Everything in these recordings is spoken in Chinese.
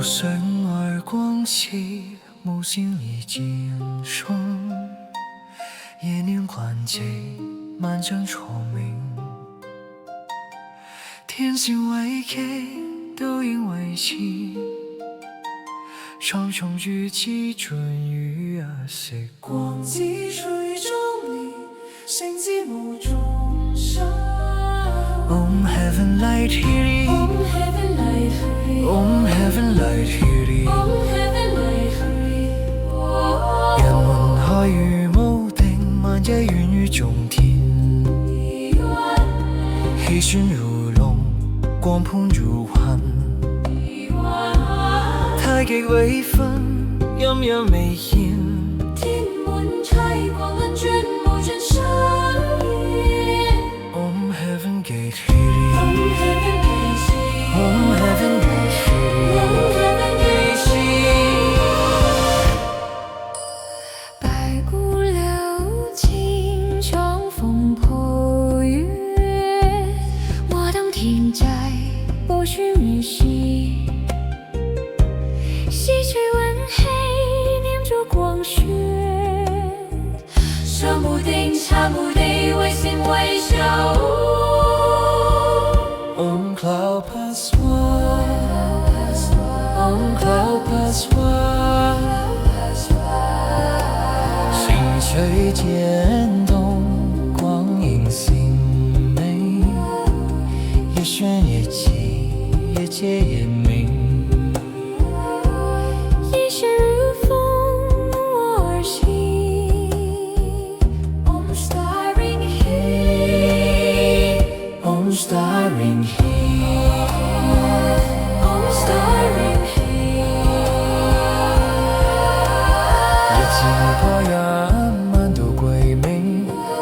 生而光起，眸心里坚霜。夜念关机，满城虫鸣。天心未给，都因为情。双重聚集，准于色光。只水中你，星之無眾生。Om heaven light healing. Om heaven light healing. Om heaven light healing. Om heaven light healing. 人們海與無定，萬夜緣於中天。氣旋如龍，光盤如雲。太極微分，陰陽未現。天門拆光了，卷幕卷上演。Om heaven gate healing. Om heaven gate healing. Om heaven gate healing. Om heaven gate healing. 白骨流金，长风破月。我当天在，不许日夕。西去温黑，念着光雪。生不定，茶不定，微心微笑。Om cloud pass one. Om cloud pass one. 心随渐动，光影星美。夜轩夜寂，夜界夜明。一世如风，我而行。Om starring here. Om starring here. Om starring here. 夜靜破陽，萬道歸明。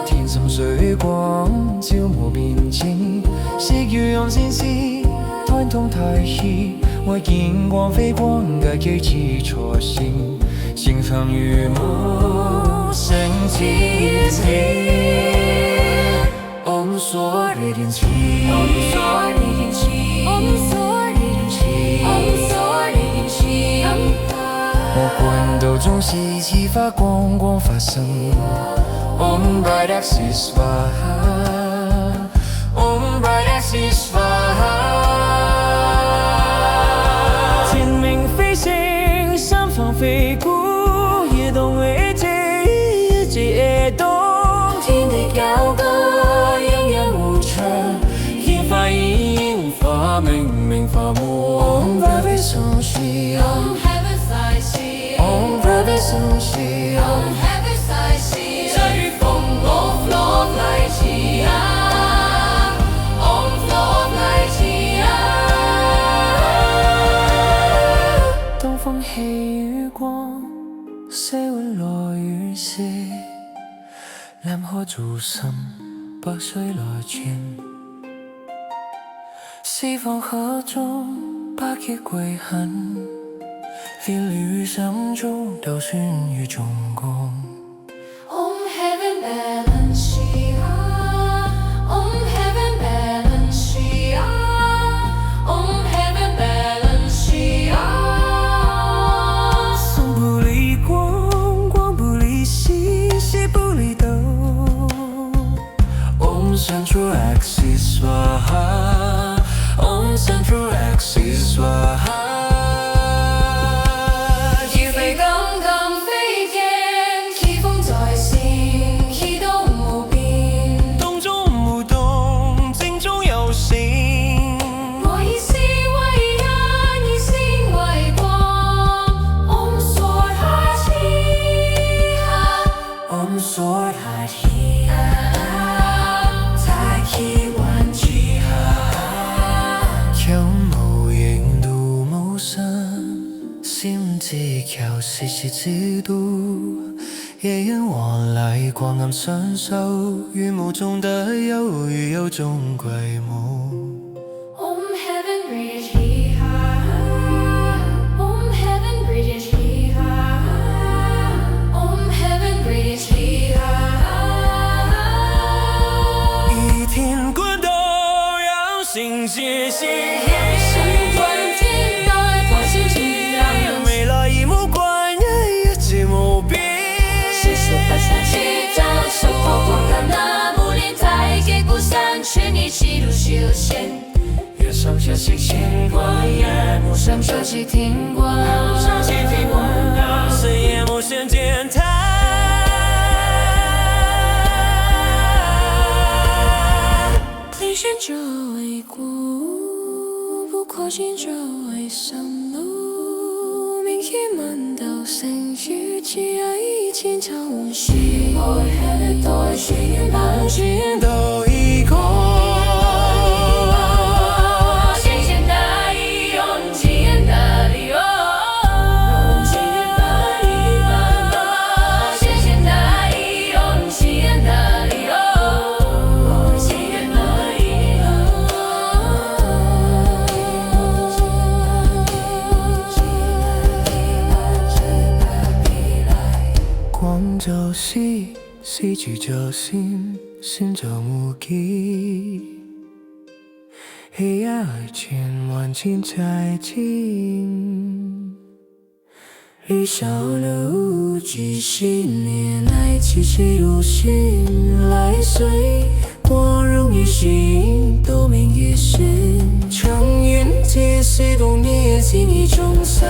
天心水光，照無邊境。夕月讓線絲，攤通太稀。我眼光飛光嘅幾次錯醒，心房與目生寂靜。Om 所瑞天氣 Om 所瑞天氣 Om 所瑞天氣 Om 所瑞天氣。我觀道中西氣發光，光發生。Om bright axis Swaha. Om bright axis Swaha. 天命飛星，三方飛鼓，夜動為靜，夜寂夜動。天地交割，陰陽無常。煙花煙花，明明發光。Om bright松西 Om heaven side sea. Om bright松西 Om heaven side sea. 這雨風 Om flow來起啊 Om flow 來起啊。東風起與光，西溫來與色。南河造心，北水來轉。四方河中，百劫歸痕。飛旅心中，都旋於中宮。Om heaven balance Om heaven balance Om heaven balance 松不離光，光不離西，西不離東。Om Central Axis Swaha. Om Central Axis Swaha. 一飛剛剛飛天，奇風在先，奇動無邊。動中無動，靜中有聲。我以心為陽，以心為光。Om Sword Heart Heart. Om Sword Heart Heart. 太極萬極有無形度無身，心自求時時自度。夜因往來，光暗相守，於無中得有，於有中歸無。 Om heaven breathe here. Om heaven breathe here. Om heaven breathe here. 一天滚动，让心觉醒。神观天道，观心气。这些牵挂，陌生这些听过，这些听过，谁也无限践踏。历险者为孤，不可信者为上路。明天满道生于其爱，千场无息。我黑多心难心都一空。新鲜的意用，惊艳的理由。惊艳的一半，新鲜的意用，惊艳的理由。惊艳的一光就西，西去就心，心就无际。黑暗而千万情在近，一笑了无极心念来气息如心来随，光荣于心，斗明于世，长远皆是多年情意众生。